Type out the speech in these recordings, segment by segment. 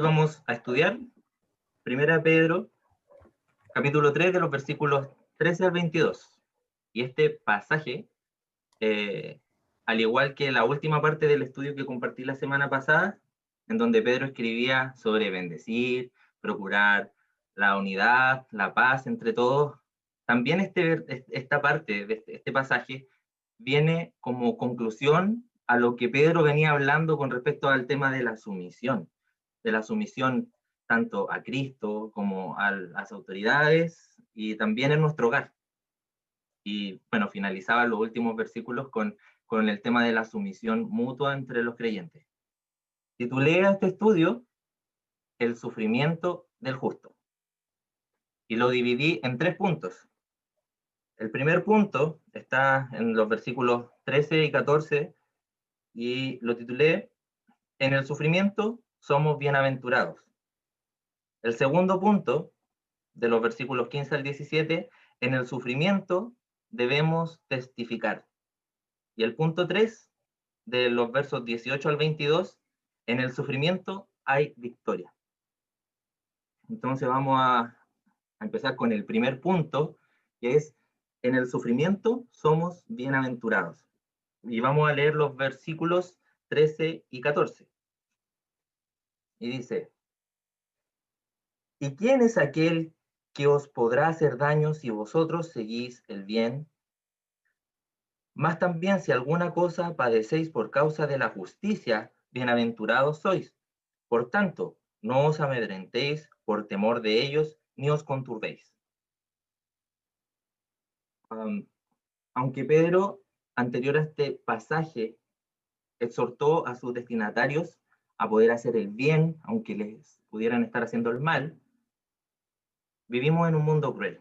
Hoy vamos a estudiar 1 Pedro, capítulo 3, de los versículos 13 al 22. Y este pasaje, al igual que la última parte del estudio que compartí la semana pasada, en donde Pedro escribía sobre bendecir, procurar la unidad, la paz entre todos, también esta parte de este pasaje viene como conclusión a lo que Pedro venía hablando con respecto al tema de la sumisión tanto a Cristo como a las autoridades y también en nuestro hogar. Y bueno, finalizaba los últimos versículos con el tema de la sumisión mutua entre los creyentes. Titulé a este estudio El sufrimiento del justo. Y lo dividí en 3 puntos. El primer punto está en los versículos 13 y 14 y lo titulé En el sufrimiento somos bienaventurados. El segundo punto, de los versículos 15 al 17, en el sufrimiento debemos testificar. Y el punto 3, de los versos 18 al 22, en el sufrimiento hay victoria. Entonces vamos a empezar con el primer punto, que es, en el sufrimiento somos bienaventurados. Y vamos a leer los versículos 13 y 14. Y dice, ¿y quién es aquel que os podrá hacer daño si vosotros seguís el bien? Mas también si alguna cosa padecéis por causa de la justicia, bienaventurados sois. Por tanto, no os amedrentéis por temor de ellos, ni os conturbéis. Aunque Pedro, anterior a este pasaje, exhortó a sus destinatarios a poder hacer el bien, aunque les pudieran estar haciendo el mal, vivimos en un mundo cruel.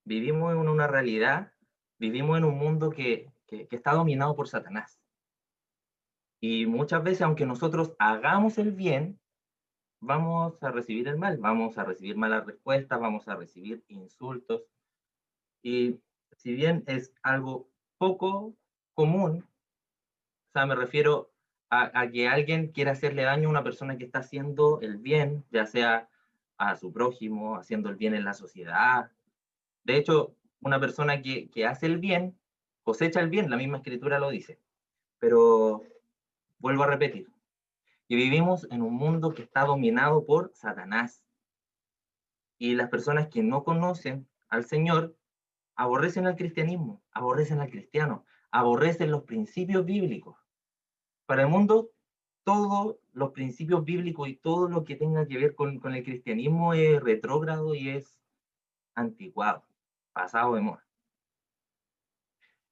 Vivimos en una realidad, vivimos en un mundo que está dominado por Satanás. Y muchas veces, aunque nosotros hagamos el bien, vamos a recibir el mal, vamos a recibir malas respuestas, vamos a recibir insultos. Y si bien es algo poco común, o sea, me refiero a que alguien quiera hacerle daño a una persona que está haciendo el bien, ya sea a su prójimo, haciendo el bien en la sociedad. De hecho, una persona que hace el bien, cosecha el bien, la misma escritura lo dice. Pero vuelvo a repetir, que vivimos en un mundo que está dominado por Satanás. Y las personas que no conocen al Señor aborrecen al cristianismo, aborrecen al cristiano, aborrecen los principios bíblicos. Para el mundo, todos los principios bíblicos y todo lo que tenga que ver con el cristianismo es retrógrado y es anticuado, pasado de moda.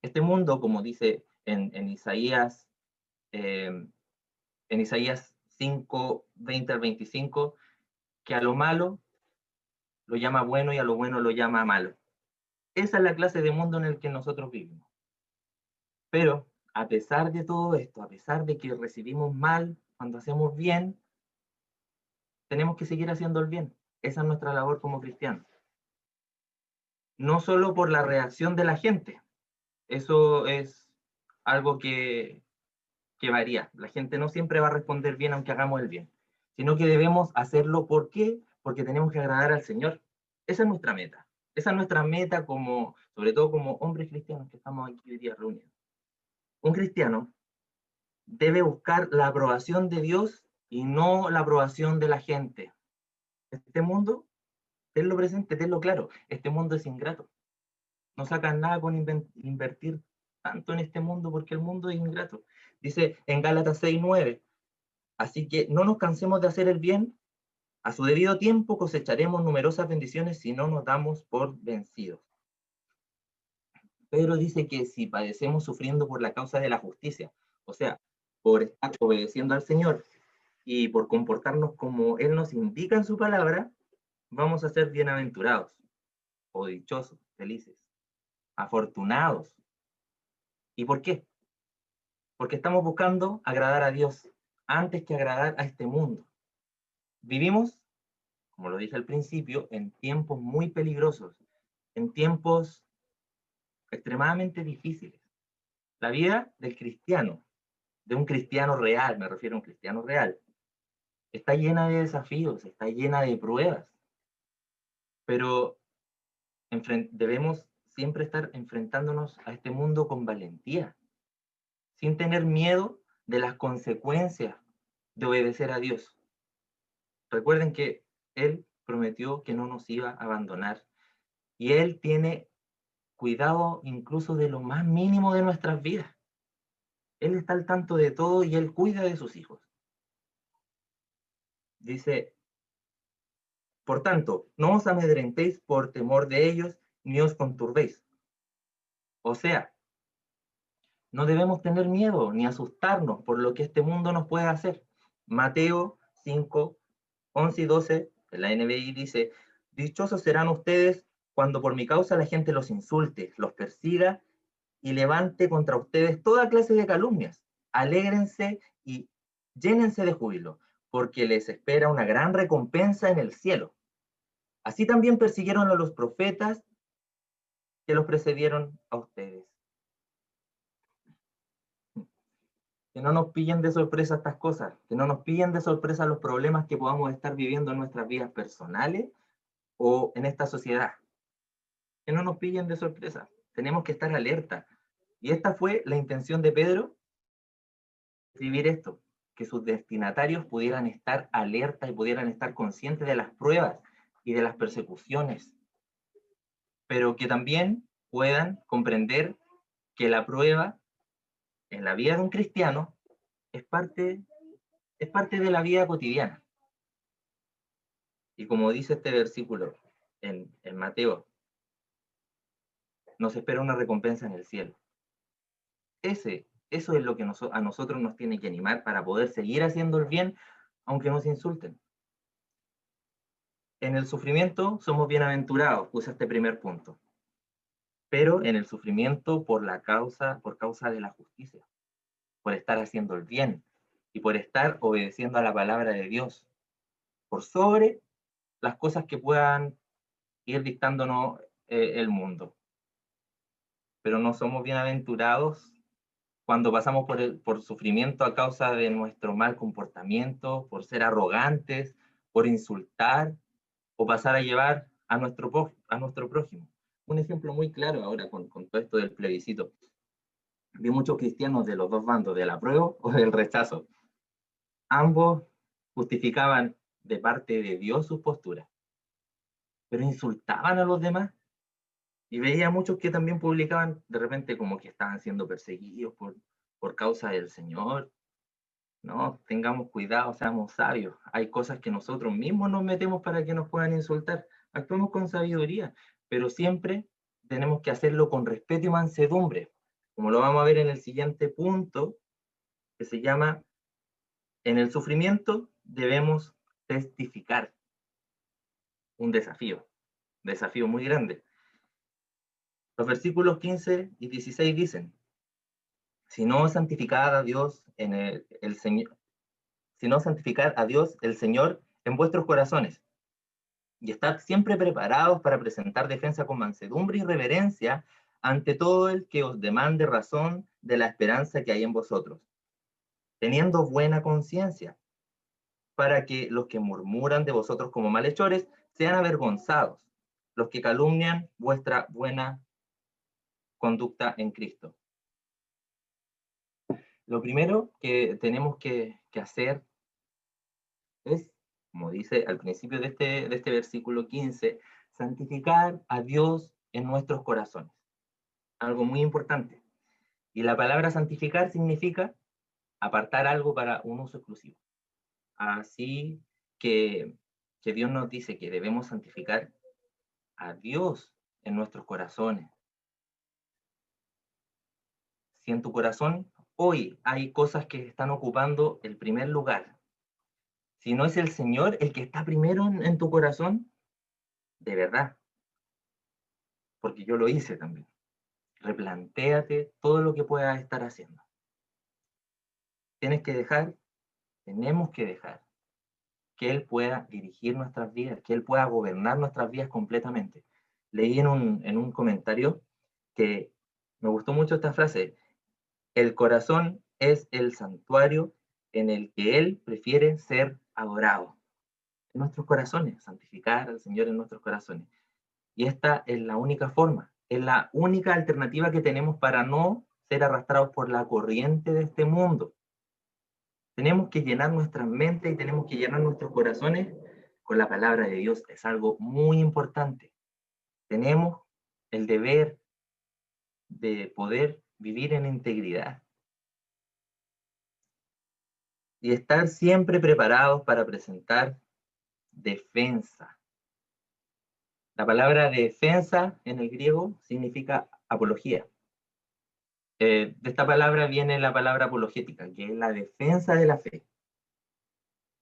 Este mundo, como dice en Isaías 5, 20 al 25, que a lo malo lo llama bueno y a lo bueno lo llama malo. Esa es la clase de mundo en el que nosotros vivimos. Pero a pesar de todo esto, a pesar de que recibimos mal cuando hacemos bien, tenemos que seguir haciendo el bien. Esa es nuestra labor como cristianos. No solo por la reacción de la gente, eso es algo que varía. La gente no siempre va a responder bien aunque hagamos el bien, sino que debemos hacerlo. ¿Por qué? Porque tenemos que agradar al Señor. Esa es nuestra meta. Esa es nuestra meta, sobre todo como hombres cristianos que estamos aquí hoy día reunidos. Un cristiano debe buscar la aprobación de Dios y no la aprobación de la gente. Este mundo, tenlo presente, tenlo claro, este mundo es ingrato. No sacan nada con invertir tanto en este mundo porque el mundo es ingrato. Dice en Gálatas 6:9, así que no nos cansemos de hacer el bien, a su debido tiempo cosecharemos numerosas bendiciones si no nos damos por vencidos. Pedro dice que si padecemos sufriendo por la causa de la justicia, o sea, por estar obedeciendo al Señor y por comportarnos como Él nos indica en su palabra, vamos a ser bienaventurados, o dichosos, felices, afortunados. ¿Y por qué? Porque estamos buscando agradar a Dios antes que agradar a este mundo. Vivimos, como lo dije al principio, en tiempos muy peligrosos, en tiempos extremadamente difíciles. La vida del cristiano, de un cristiano real, me refiero a un cristiano real, está llena de desafíos, está llena de pruebas, pero debemos siempre estar enfrentándonos a este mundo con valentía, sin tener miedo de las consecuencias de obedecer a Dios. Recuerden que Él prometió que no nos iba a abandonar y Él tiene cuidado incluso de lo más mínimo de nuestras vidas. Él está al tanto de todo y Él cuida de sus hijos. Dice, por tanto, no os amedrentéis por temor de ellos, ni os conturbéis. O sea, no debemos tener miedo ni asustarnos por lo que este mundo nos puede hacer. Mateo 5, 11 y 12, en la NBI dice, dichosos serán ustedes cuando por mi causa la gente los insulte, los persiga y levante contra ustedes toda clase de calumnias. Alégrense y llénense de júbilo, porque les espera una gran recompensa en el cielo. Así también persiguieron a los profetas que los precedieron a ustedes. Que no nos pillen de sorpresa estas cosas, que no nos pillen de sorpresa los problemas que podamos estar viviendo en nuestras vidas personales o en esta sociedad. Que no nos pillen de sorpresa. Tenemos que estar alerta. Y esta fue la intención de Pedro, escribir esto, que sus destinatarios pudieran estar alerta y pudieran estar conscientes de las pruebas y de las persecuciones, pero que también puedan comprender que la prueba en la vida de un cristiano es parte de la vida cotidiana. Y como dice este versículo en Mateo, nos espera una recompensa en el cielo. Eso es lo que a nosotros nos tiene que animar para poder seguir haciendo el bien, aunque nos insulten. En el sufrimiento somos bienaventurados, puse este primer punto, pero en el sufrimiento por causa de la justicia, por estar haciendo el bien y por estar obedeciendo a la palabra de Dios, por sobre las cosas que puedan ir dictándonos el mundo. Pero no somos bienaventurados cuando pasamos por sufrimiento a causa de nuestro mal comportamiento, por ser arrogantes, por insultar o pasar a llevar a nuestro prójimo. Un ejemplo muy claro ahora con todo esto del plebiscito. Vi muchos cristianos de los dos bandos, del apruebo o del rechazo. Ambos justificaban de parte de Dios sus posturas, pero insultaban a los demás. Y veía muchos que también publicaban de repente como que estaban siendo perseguidos por causa del Señor. No, tengamos cuidado, seamos sabios. Hay cosas que nosotros mismos nos metemos para que nos puedan insultar. Actuemos con sabiduría, pero siempre tenemos que hacerlo con respeto y mansedumbre, como lo vamos a ver en el siguiente punto, que se llama, en el sufrimiento debemos testificar. Un desafío muy grande. Los versículos 15 y 16 dicen, si no santificad a Dios el Señor, si no santificad a Dios el Señor en vuestros corazones, y estad siempre preparados para presentar defensa con mansedumbre y reverencia ante todo el que os demande razón de la esperanza que hay en vosotros, teniendo buena conciencia, para que los que murmuran de vosotros como malhechores sean avergonzados, los que calumnian vuestra buena conducta en Cristo. Lo primero que tenemos que hacer es, como dice al principio de este versículo 15, santificar a Dios en nuestros corazones. Algo muy importante. Y la palabra santificar significa apartar algo para un uso exclusivo. Así que Dios nos dice que debemos santificar a Dios en nuestros corazones. Si en tu corazón hoy hay cosas que están ocupando el primer lugar, si no es el Señor el que está primero en tu corazón, de verdad, porque yo lo hice también, replantéate todo lo que puedas estar haciendo. Tenemos que dejar que Él pueda dirigir nuestras vidas, que Él pueda gobernar nuestras vidas completamente. Leí en un comentario que me gustó mucho esta frase, el corazón es el santuario en el que Él prefiere ser adorado en nuestros corazones, santificar al Señor en nuestros corazones. Y esta es la única forma, es la única alternativa que tenemos para no ser arrastrados por la corriente de este mundo. Tenemos que llenar nuestras mentes y tenemos que llenar nuestros corazones con la palabra de Dios. Es algo muy importante. Tenemos el deber de poder vivir en integridad y estar siempre preparados para presentar defensa. La palabra defensa en el griego significa apología. De esta palabra viene la palabra apologética, que es la defensa de la fe.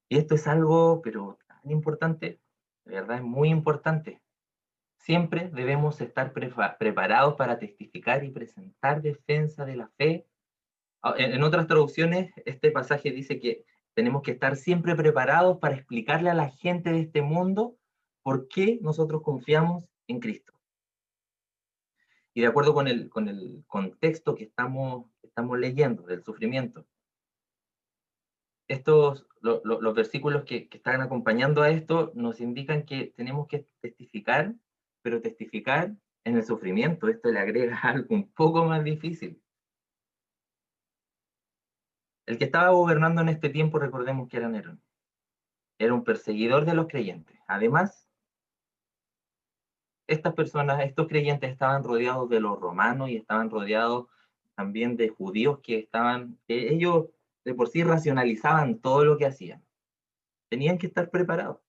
Y esto es algo, pero tan importante, de verdad es muy importante. Siempre debemos estar preparados para testificar y presentar defensa de la fe. En otras traducciones, este pasaje dice que tenemos que estar siempre preparados para explicarle a la gente de este mundo por qué nosotros confiamos en Cristo. Y de acuerdo con el contexto que estamos leyendo del sufrimiento, los versículos que están acompañando a esto nos indican que tenemos que testificar, pero testificar en el sufrimiento. Esto le agrega algo un poco más difícil. El que estaba gobernando en este tiempo, recordemos que era Nerón. Era un perseguidor de los creyentes. Además, estas personas, estos creyentes estaban rodeados de los romanos y estaban rodeados también de judíos que ellos de por sí racionalizaban todo lo que hacían. Tenían que estar preparados.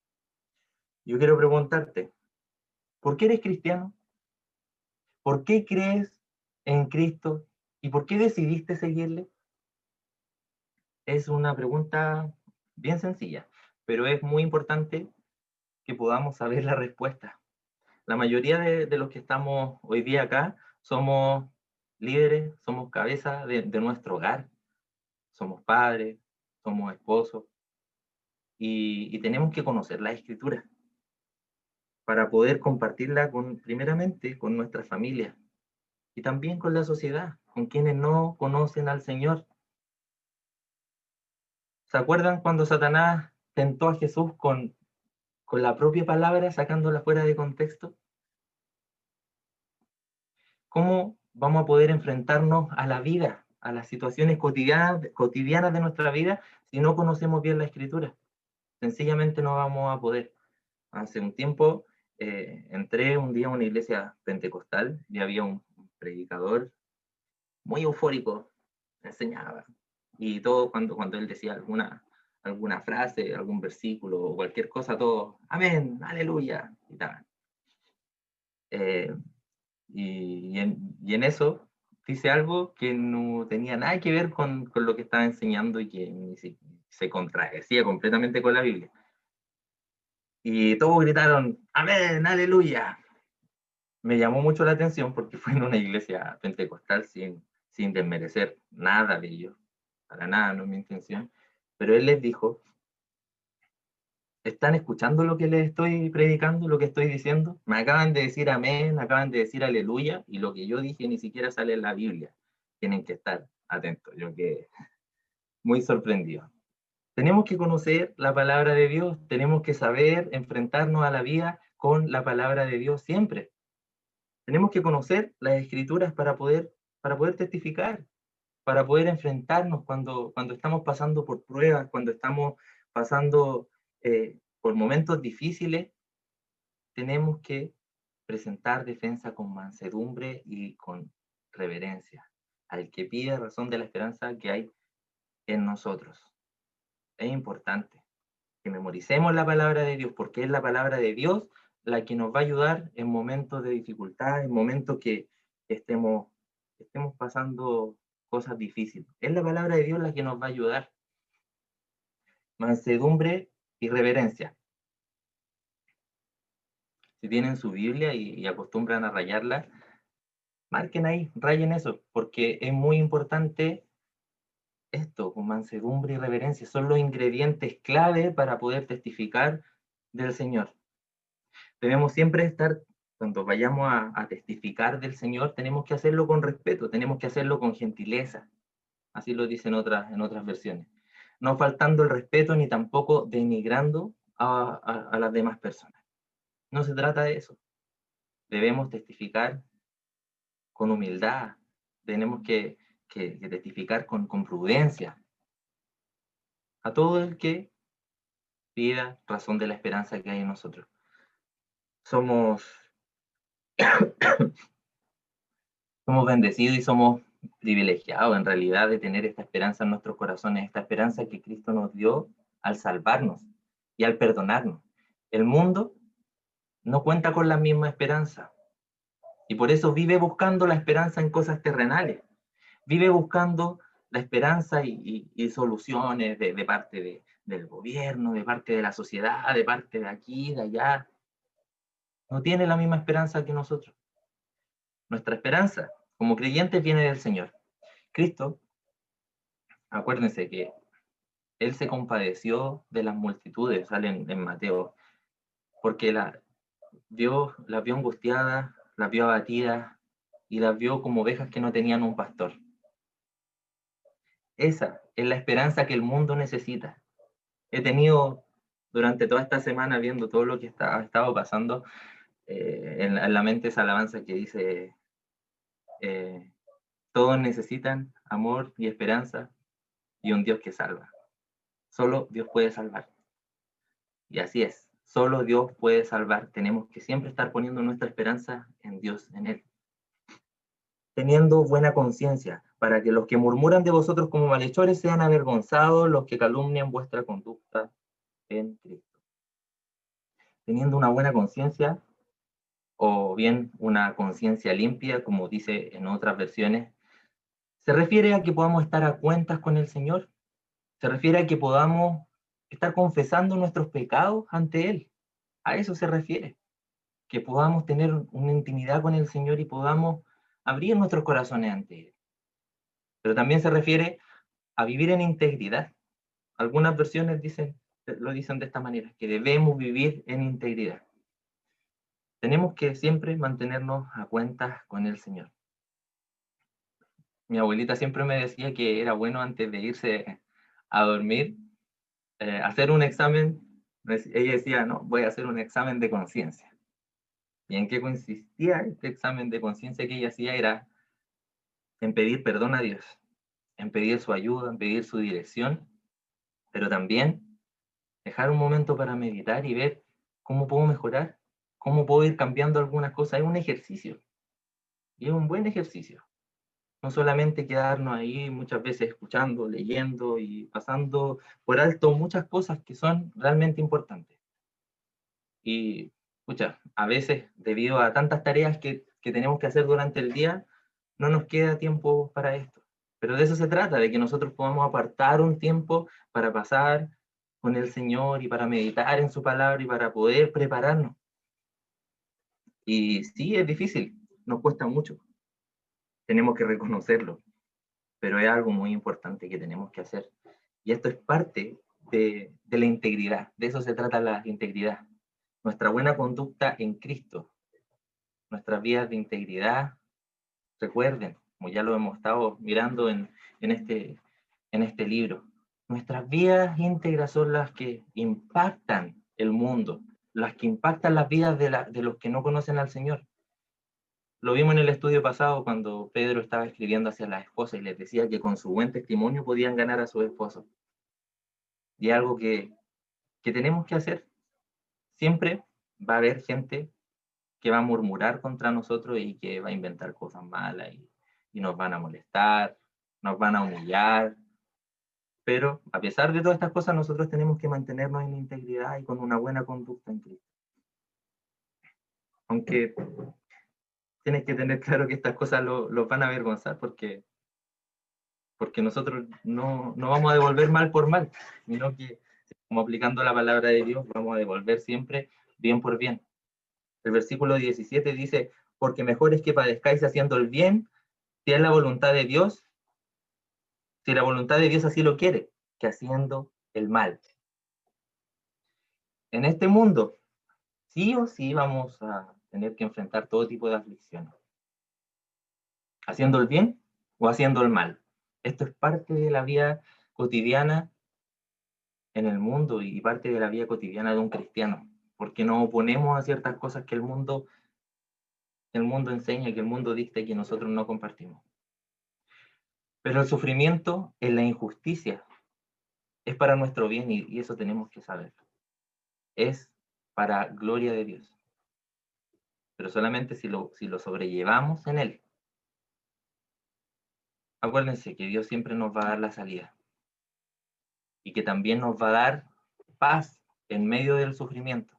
Yo quiero preguntarte, ¿por qué eres cristiano? ¿Por qué crees en Cristo? ¿Y por qué decidiste seguirle? Es una pregunta bien sencilla, pero es muy importante que podamos saber la respuesta. La mayoría de los que estamos hoy día acá somos líderes, somos cabeza de nuestro hogar, somos padres, somos esposos, y tenemos que conocer la Escritura para poder compartirla primeramente con nuestra familia y también con la sociedad, con quienes no conocen al Señor. ¿Se acuerdan cuando Satanás tentó a Jesús con la propia palabra, sacándola fuera de contexto? ¿Cómo vamos a poder enfrentarnos a la vida, a las situaciones cotidianas de nuestra vida, si no conocemos bien la Escritura? Sencillamente no vamos a poder. Hace un tiempo entré un día a una iglesia pentecostal y había un predicador muy eufórico, enseñaba. Y todo cuando él decía alguna frase, algún versículo o cualquier cosa, todo, amén, aleluya, y tal. Y en eso dice algo que no tenía nada que ver con lo que estaba enseñando y que se contradecía completamente con la Biblia. Y todos gritaron, amén, aleluya. Me llamó mucho la atención porque fue en una iglesia pentecostal sin desmerecer nada de ellos, para nada, no es mi intención, pero él les dijo, ¿están escuchando lo que les estoy predicando, lo que estoy diciendo? Me acaban de decir amén, acaban de decir aleluya, y lo que yo dije ni siquiera sale en la Biblia. Tienen que estar atentos, yo quedé muy sorprendido. Tenemos que conocer la palabra de Dios, tenemos que saber enfrentarnos a la vida con la palabra de Dios siempre. Tenemos que conocer las escrituras para poder testificar, para poder enfrentarnos cuando estamos pasando por pruebas, cuando estamos pasando por momentos difíciles. Tenemos que presentar defensa con mansedumbre y con reverencia al que pide razón de la esperanza que hay en nosotros. Es importante que memoricemos la palabra de Dios, porque es la palabra de Dios la que nos va a ayudar en momentos de dificultad, en momentos que estemos pasando cosas difíciles. Es la palabra de Dios la que nos va a ayudar. Mansedumbre y reverencia. Si tienen su Biblia y acostumbran a rayarla, marquen ahí, rayen eso, porque es muy importante esto, con mansedumbre y reverencia. Son los ingredientes clave para poder testificar del Señor. Debemos siempre estar, cuando vayamos a testificar del Señor, tenemos que hacerlo con respeto, tenemos que hacerlo con gentileza. Así lo dicen en otras versiones. no faltando el respeto ni tampoco denigrando a las demás personas. No se trata de eso. Debemos testificar con humildad, tenemos que testificar con prudencia a todo el que pida razón de la esperanza que hay en nosotros. Somos bendecidos y somos privilegiados en realidad de tener esta esperanza en nuestros corazones, esta esperanza que Cristo nos dio al salvarnos y al perdonarnos. El mundo no cuenta con la misma esperanza y por eso vive buscando la esperanza en cosas terrenales, vive buscando la esperanza y soluciones de parte del gobierno, de parte de la sociedad, de parte de aquí, de allá. No tiene la misma esperanza que nosotros. Nuestra esperanza como creyentes viene del Señor. Cristo, acuérdense que Él se compadeció de las multitudes, sale en Mateo, porque las vio angustiadas, las vio abatidas y las vio como ovejas que no tenían un pastor. Esa es la esperanza que el mundo necesita. He tenido durante toda esta semana viendo todo lo que ha estado pasando en la mente esa alabanza que dice todos necesitan amor y esperanza y un Dios que salva. Solo Dios puede salvar. Y así es, solo Dios puede salvar. Tenemos que siempre estar poniendo nuestra esperanza en Dios, en Él. Teniendo buena conciencia, para que los que murmuran de vosotros como malhechores sean avergonzados, los que calumnian vuestra conducta en Cristo. Teniendo una buena conciencia, o bien una conciencia limpia, como dice en otras versiones, se refiere a que podamos estar a cuentas con el Señor, se refiere a que podamos estar confesando nuestros pecados ante Él. A eso se refiere, que podamos tener una intimidad con el Señor y podamos abrir nuestros corazones ante Él. Pero también se refiere a vivir en integridad. Algunas versiones lo dicen de esta manera, que debemos vivir en integridad. Tenemos que siempre mantenernos a cuentas con el Señor. Mi abuelita siempre me decía que era bueno antes de irse a dormir, hacer un examen. Ella decía, no, voy a hacer un examen de conciencia. ¿Y en qué consistía este examen de conciencia que ella hacía? Era en pedir perdón a Dios, en pedir su ayuda, en pedir su dirección, pero también dejar un momento para meditar y ver cómo puedo mejorar, cómo puedo ir cambiando algunas cosas. Es un ejercicio, y es un buen ejercicio. No solamente quedarnos ahí muchas veces escuchando, leyendo y pasando por alto muchas cosas que son realmente importantes. Y, escucha, a veces debido a tantas tareas que tenemos que hacer durante el día, no nos queda tiempo para esto. Pero de eso se trata, de que nosotros podamos apartar un tiempo para pasar con el Señor y para meditar en su palabra y para poder prepararnos. Y sí, es difícil, nos cuesta mucho, tenemos que reconocerlo, pero es algo muy importante que tenemos que hacer. Y esto es parte de la integridad, de eso se trata la integridad. Nuestra buena conducta en Cristo, nuestras vidas de integridad, recuerden, como ya lo hemos estado mirando en este libro, nuestras vidas íntegras son las que impactan el mundo, las que impactan las vidas de los que no conocen al Señor. Lo vimos en el estudio pasado cuando Pedro estaba escribiendo hacia las esposas y les decía que con su buen testimonio podían ganar a sus esposos. Y algo que tenemos que hacer. Siempre va a haber gente que va a murmurar contra nosotros y que va a inventar cosas malas y nos van a molestar, nos van a humillar. Pero a pesar de todas estas cosas, nosotros tenemos que mantenernos en integridad y con una buena conducta en Cristo. Aunque tienes que tener claro que estas cosas los van a avergonzar porque nosotros no vamos a devolver mal por mal, sino que como aplicando la palabra de Dios, vamos a devolver siempre bien por bien. El versículo 17 dice, porque mejor es que padezcáis haciendo el bien, si es la voluntad de Dios, si la voluntad de Dios así lo quiere, que haciendo el mal. En este mundo, sí o sí vamos a tener que enfrentar todo tipo de aflicciones. Haciendo el bien o haciendo el mal. Esto es parte de la vida cotidiana en el mundo y parte de la vida cotidiana de un cristiano, porque nos oponemos a ciertas cosas que el mundo enseña, que el mundo dicta y que nosotros no compartimos. Pero el sufrimiento en la injusticia es para nuestro bien y eso tenemos que saber. Es para gloria de Dios. Pero solamente si lo sobrellevamos en Él. Acuérdense que Dios siempre nos va a dar la salida. Y que también nos va a dar paz en medio del sufrimiento.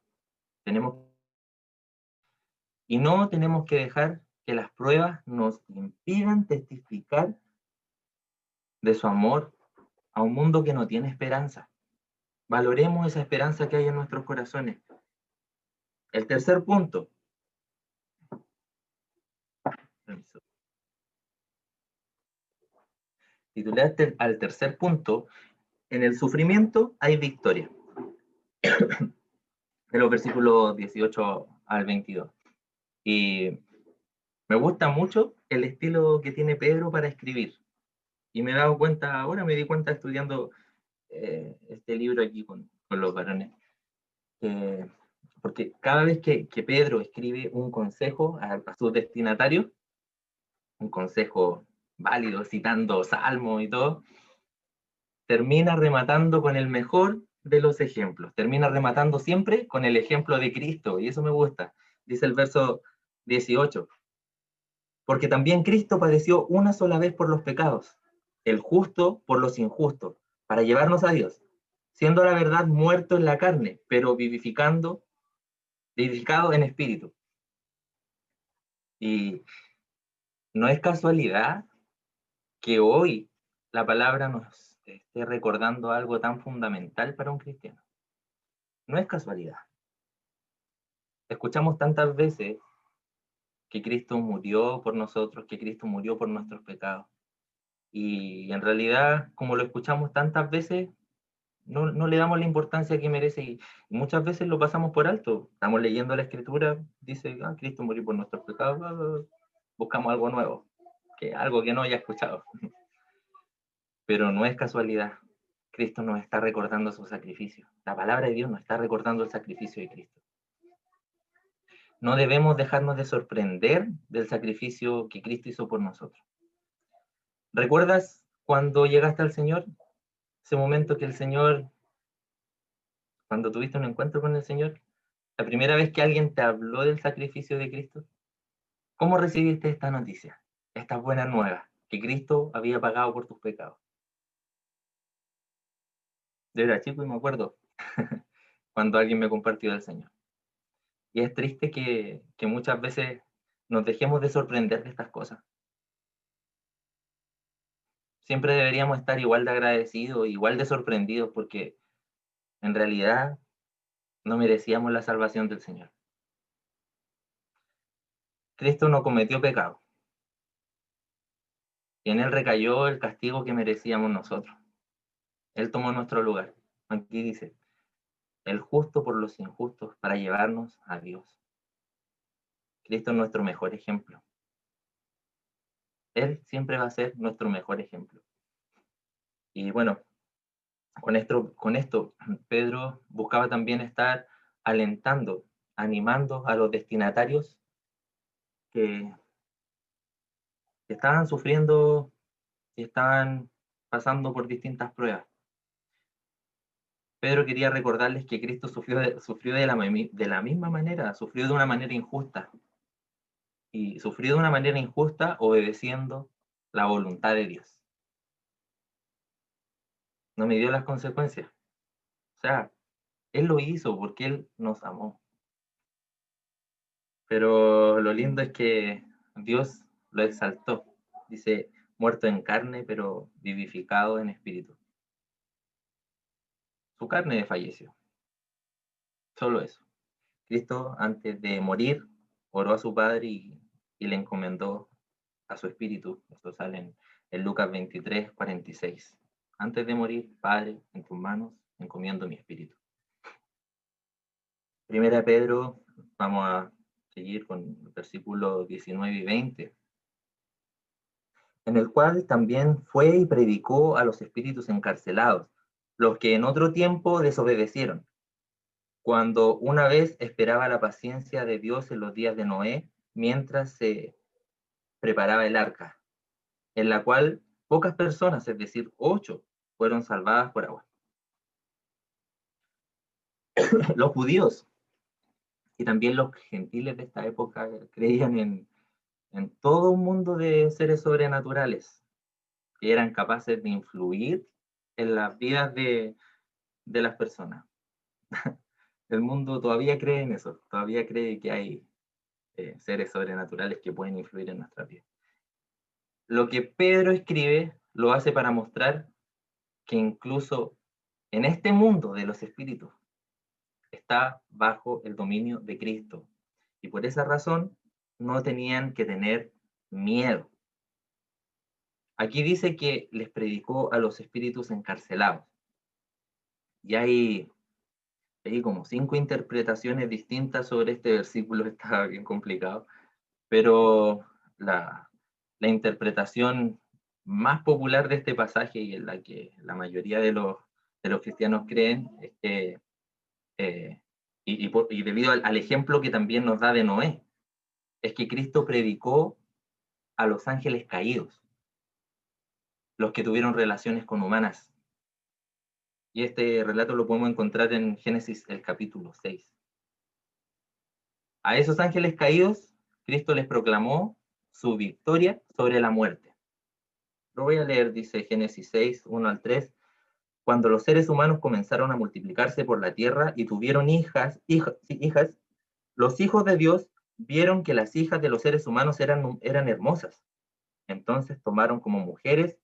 Y no tenemos que dejar que las pruebas nos impidan testificar de su amor a un mundo que no tiene esperanza. Valoremos esa esperanza que hay en nuestros corazones. El tercer punto. Titulé al tercer punto, en el sufrimiento hay victoria. De los versículos 18 al 22. Y me gusta mucho el estilo que tiene Pedro para escribir. Y me he dado cuenta, ahora me di cuenta estudiando este libro aquí con los varones, porque cada vez que Pedro escribe un consejo a sus destinatarios, un consejo válido, citando salmos y todo, termina rematando con el mejor de los ejemplos, termina rematando siempre con el ejemplo de Cristo, y eso me gusta. Dice el verso 18, porque también Cristo padeció una sola vez por los pecados, el justo por los injustos, para llevarnos a Dios, siendo la verdad muerto en la carne, pero vivificado en espíritu. Y no es casualidad que hoy la palabra nos esté recordando algo tan fundamental para un cristiano. No es casualidad. Escuchamos tantas veces que Cristo murió por nosotros, que Cristo murió por nuestros pecados. Y en realidad, como lo escuchamos tantas veces, no le damos la importancia que merece y muchas veces lo pasamos por alto. Estamos leyendo la Escritura, dice, Cristo murió por nuestros pecados, buscamos algo nuevo, algo que no haya escuchado. Pero no es casualidad. Cristo nos está recordando su sacrificio. La palabra de Dios nos está recordando el sacrificio de Cristo. No debemos dejarnos de sorprender del sacrificio que Cristo hizo por nosotros. ¿Recuerdas cuando llegaste al Señor? Ese momento que el Señor, cuando tuviste un encuentro con el Señor, la primera vez que alguien te habló del sacrificio de Cristo, ¿cómo recibiste esta noticia? Esta buena nueva, que Cristo había pagado por tus pecados. Yo era chico y me acuerdo cuando alguien me compartió del Señor. Y es triste que muchas veces nos dejemos de sorprender de estas cosas. Siempre deberíamos estar igual de agradecidos, igual de sorprendidos, porque en realidad no merecíamos la salvación del Señor. Cristo no cometió pecado. Y en Él recayó el castigo que merecíamos nosotros. Él tomó nuestro lugar. Aquí dice, el justo por los injustos para llevarnos a Dios. Cristo es nuestro mejor ejemplo. Él siempre va a ser nuestro mejor ejemplo. Y bueno, con esto, Pedro buscaba también estar alentando, animando a los destinatarios que estaban sufriendo y estaban pasando por distintas pruebas. Pedro quería recordarles que Cristo sufrió de la misma manera, sufrió de una manera injusta. Y sufrió de una manera injusta obedeciendo la voluntad de Dios. No me dio las consecuencias. O sea, Él lo hizo porque Él nos amó. Pero lo lindo es que Dios lo exaltó. Dice, muerto en carne, pero vivificado en espíritu. Su carne falleció. Solo eso. Cristo, antes de morir, oró a su Padre y le encomendó a su espíritu. Esto sale en Lucas 23, 46. Antes de morir, Padre, en tus manos encomiendo mi espíritu. Primera Pedro, vamos a seguir con el versículo 19 y 20, en el cual también fue y predicó a los espíritus encarcelados, los que en otro tiempo desobedecieron, cuando una vez esperaba la paciencia de Dios en los días de Noé, mientras se preparaba el arca, en la cual pocas personas, es decir, 8, fueron salvadas por agua. Los judíos y también los gentiles de esta época creían en todo un mundo de seres sobrenaturales que eran capaces de influir en las vidas de las personas. El mundo todavía cree en eso, todavía cree que hay seres sobrenaturales que pueden influir en nuestra vida. Lo que Pedro escribe lo hace para mostrar que incluso en este mundo de los espíritus está bajo el dominio de Cristo. Y por esa razón no tenían que tener miedo. Aquí dice que les predicó a los espíritus encarcelados. Y hay como 5 interpretaciones distintas sobre este versículo, está bien complicado, pero la interpretación más popular de este pasaje y en la que la mayoría de los cristianos creen es que, y debido al ejemplo que también nos da de Noé, es que Cristo predicó a los ángeles caídos, los que tuvieron relaciones con humanas. Y este relato lo podemos encontrar en Génesis, el capítulo 6. A esos ángeles caídos, Cristo les proclamó su victoria sobre la muerte. Lo voy a leer, dice Génesis 6, 1 al 3. Cuando los seres humanos comenzaron a multiplicarse por la tierra y tuvieron hijas, los hijos de Dios vieron que las hijas de los seres humanos eran hermosas. Entonces tomaron como mujeres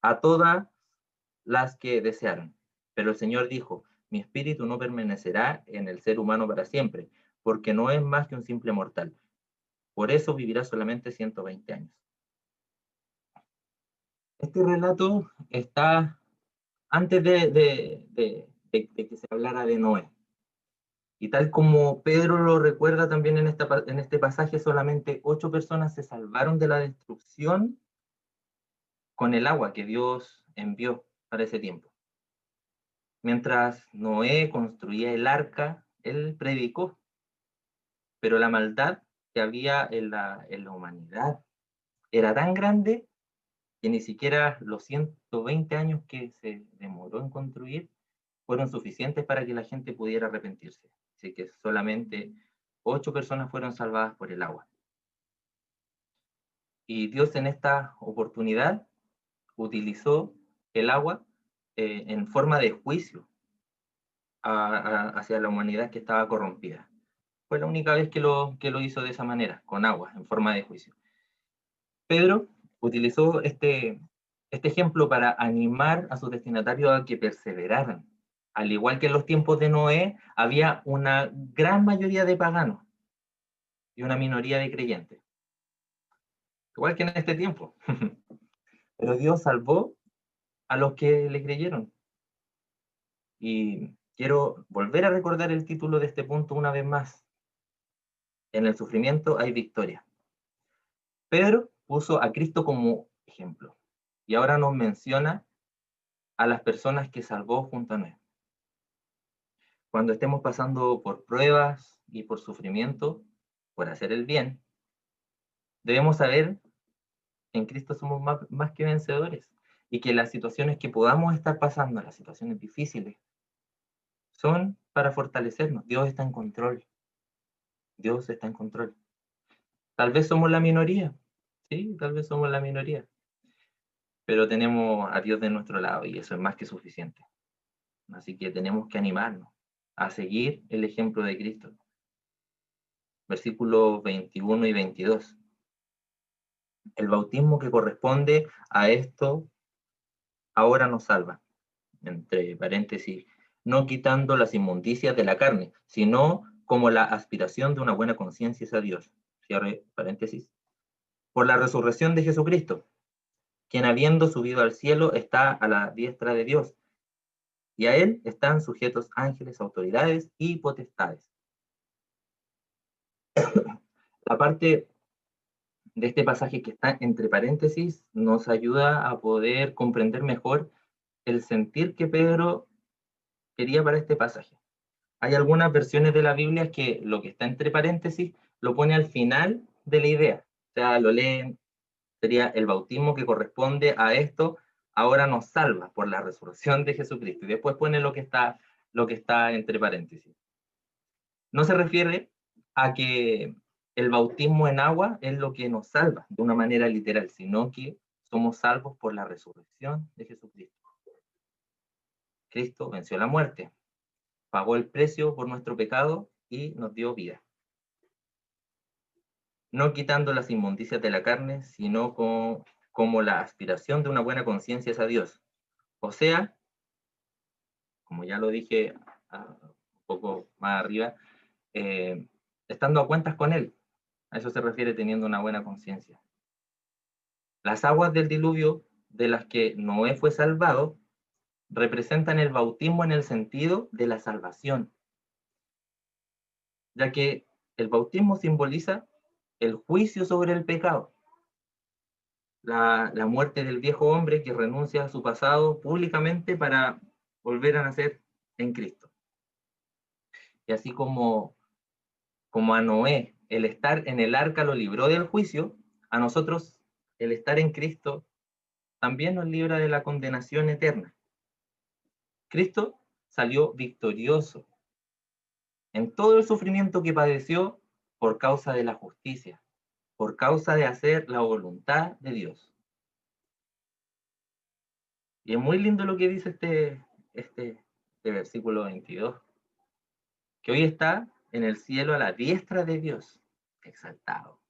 a todas las que desearon. Pero el Señor dijo, mi espíritu no permanecerá en el ser humano para siempre, porque no es más que un simple mortal. Por eso vivirá solamente 120 años. Este relato está antes de que se hablara de Noé. Y tal como Pedro lo recuerda también en este pasaje, solamente 8 personas se salvaron de la destrucción con el agua que Dios envió para ese tiempo. Mientras Noé construía el arca, él predicó, pero la maldad que había en la humanidad era tan grande que ni siquiera los 120 años que se demoró en construir fueron suficientes para que la gente pudiera arrepentirse. Así que solamente 8 personas fueron salvadas por el agua. Y Dios en esta oportunidad utilizó el agua en forma de juicio hacia la humanidad que estaba corrompida. Fue la única vez que lo hizo de esa manera, con agua, en forma de juicio. Pedro utilizó este ejemplo para animar a sus destinatarios a que perseveraran. Al igual que en los tiempos de Noé, había una gran mayoría de paganos y una minoría de creyentes. Igual que en este tiempo. Pero Dios salvó a los que le creyeron. Y quiero volver a recordar el título de este punto una vez más. En el sufrimiento hay victoria. Pedro puso a Cristo como ejemplo. Y ahora nos menciona a las personas que salvó junto a Noé. Cuando estemos pasando por pruebas y por sufrimiento, por hacer el bien, debemos saber que en Cristo somos más que vencedores y que las situaciones que podamos estar pasando, las situaciones difíciles, son para fortalecernos. Dios está en control. Dios está en control. Tal vez somos la minoría, sí, tal vez somos la minoría, pero tenemos a Dios de nuestro lado y eso es más que suficiente. Así que tenemos que animarnos a seguir el ejemplo de Cristo. Versículos 21 y 22. El bautismo que corresponde a esto ahora nos salva, entre paréntesis, no quitando las inmundicias de la carne, sino como la aspiración de una buena conciencia a Dios. Cierre paréntesis. Por la resurrección de Jesucristo, quien habiendo subido al cielo está a la diestra de Dios, y a él están sujetos ángeles, autoridades y potestades. La parte de este pasaje que está entre paréntesis nos ayuda a poder comprender mejor el sentir que Pedro quería para este pasaje. Hay algunas versiones de la Biblia que lo que está entre paréntesis lo pone al final de la idea. O sea, lo leen, sería el bautismo que corresponde a esto, ahora nos salva por la resurrección de Jesucristo. Y después pone lo que está entre paréntesis. No se refiere a que el bautismo en agua es lo que nos salva de una manera literal, sino que somos salvos por la resurrección de Jesucristo. Cristo venció la muerte, pagó el precio por nuestro pecado y nos dio vida. No quitando las inmundicias de la carne, sino como la aspiración de una buena conciencia es a Dios. O sea, como ya lo dije un poco más arriba, estando a cuentas con Él. A eso se refiere teniendo una buena conciencia. Las aguas del diluvio de las que Noé fue salvado representan el bautismo en el sentido de la salvación, ya que el bautismo simboliza el juicio sobre el pecado, la muerte del viejo hombre que renuncia a su pasado públicamente para volver a nacer en Cristo. Y así como a Noé el estar en el arca lo libró del juicio, a nosotros el estar en Cristo también nos libra de la condenación eterna. Cristo salió victorioso en todo el sufrimiento que padeció por causa de la justicia, por causa de hacer la voluntad de Dios. Y es muy lindo lo que dice este versículo 22, que hoy está en el cielo a la diestra de Dios, exaltado.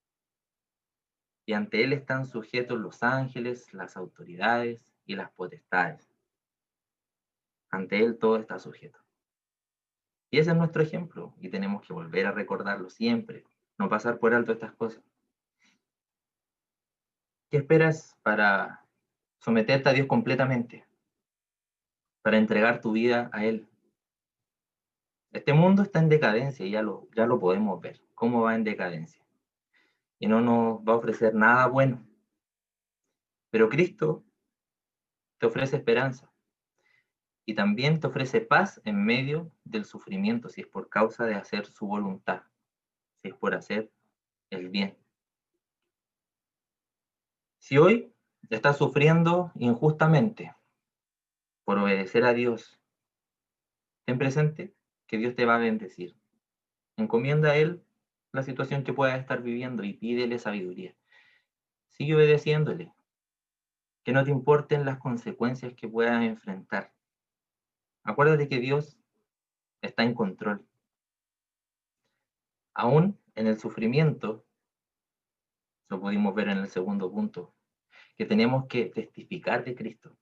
Y ante él están sujetos los ángeles, las autoridades y las potestades. Ante él todo está sujeto. Y ese es nuestro ejemplo, y tenemos que volver a recordarlo siempre, no pasar por alto estas cosas. ¿Qué esperas para someterte a Dios completamente? Para entregar tu vida a Él. Este mundo está en decadencia, y ya lo podemos ver, cómo va en decadencia. Y no nos va a ofrecer nada bueno. Pero Cristo te ofrece esperanza. Y también te ofrece paz en medio del sufrimiento, si es por causa de hacer su voluntad, si es por hacer el bien. Si hoy estás sufriendo injustamente por obedecer a Dios, ten presente que Dios te va a bendecir. Encomienda a Él la situación que puedas estar viviendo y pídele sabiduría. Sigue obedeciéndole. Que no te importen las consecuencias que puedas enfrentar. Acuérdate que Dios está en control. Aún en el sufrimiento, lo pudimos ver en el segundo punto, que tenemos que testificar de Cristo.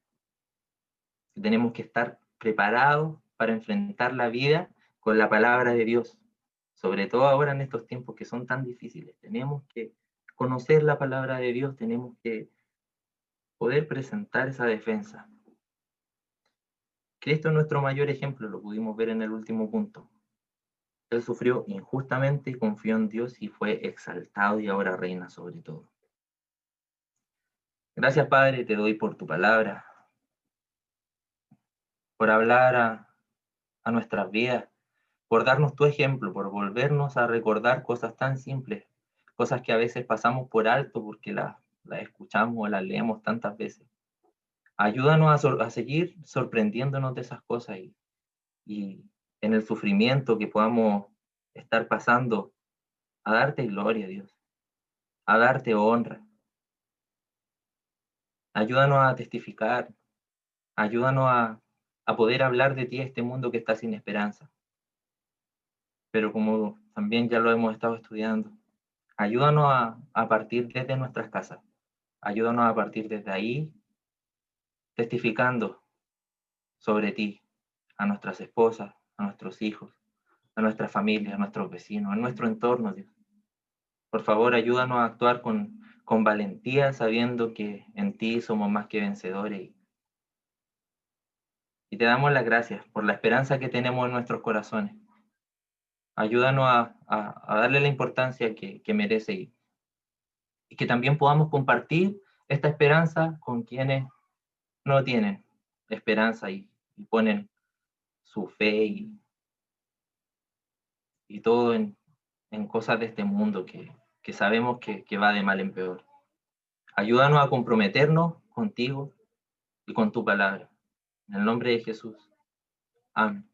Que tenemos que estar preparados para enfrentar la vida con la palabra de Dios. Sobre todo ahora en estos tiempos que son tan difíciles. Tenemos que conocer la palabra de Dios, tenemos que poder presentar esa defensa. Cristo es nuestro mayor ejemplo, lo pudimos ver en el último punto. Él sufrió injustamente y confió en Dios y fue exaltado y ahora reina sobre todo. Gracias, Padre, te doy por tu palabra, por hablar a nuestras vidas, por darnos tu ejemplo, por volvernos a recordar cosas tan simples, cosas que a veces pasamos por alto porque las escuchamos o las leemos tantas veces. Ayúdanos a seguir sorprendiéndonos de esas cosas y en el sufrimiento que podamos estar pasando, a darte gloria, Dios, a darte honra. Ayúdanos a testificar, ayúdanos a poder hablar de ti a este mundo que está sin esperanza. Pero como también ya lo hemos estado estudiando, ayúdanos a partir desde nuestras casas, ayúdanos a partir desde ahí, testificando sobre ti, a nuestras esposas, a nuestros hijos, a nuestra familia, a nuestros vecinos, a nuestro entorno, Dios. Por favor, ayúdanos a actuar con valentía, sabiendo que en ti somos más que vencedores. Y te damos las gracias por la esperanza que tenemos en nuestros corazones. Ayúdanos a darle la importancia que merece y que también podamos compartir esta esperanza con quienes no tienen. esperanza y ponen su fe y todo en cosas de este mundo que sabemos que va de mal en peor. Ayúdanos a comprometernos contigo y con tu palabra. En el nombre de Jesús. Amén.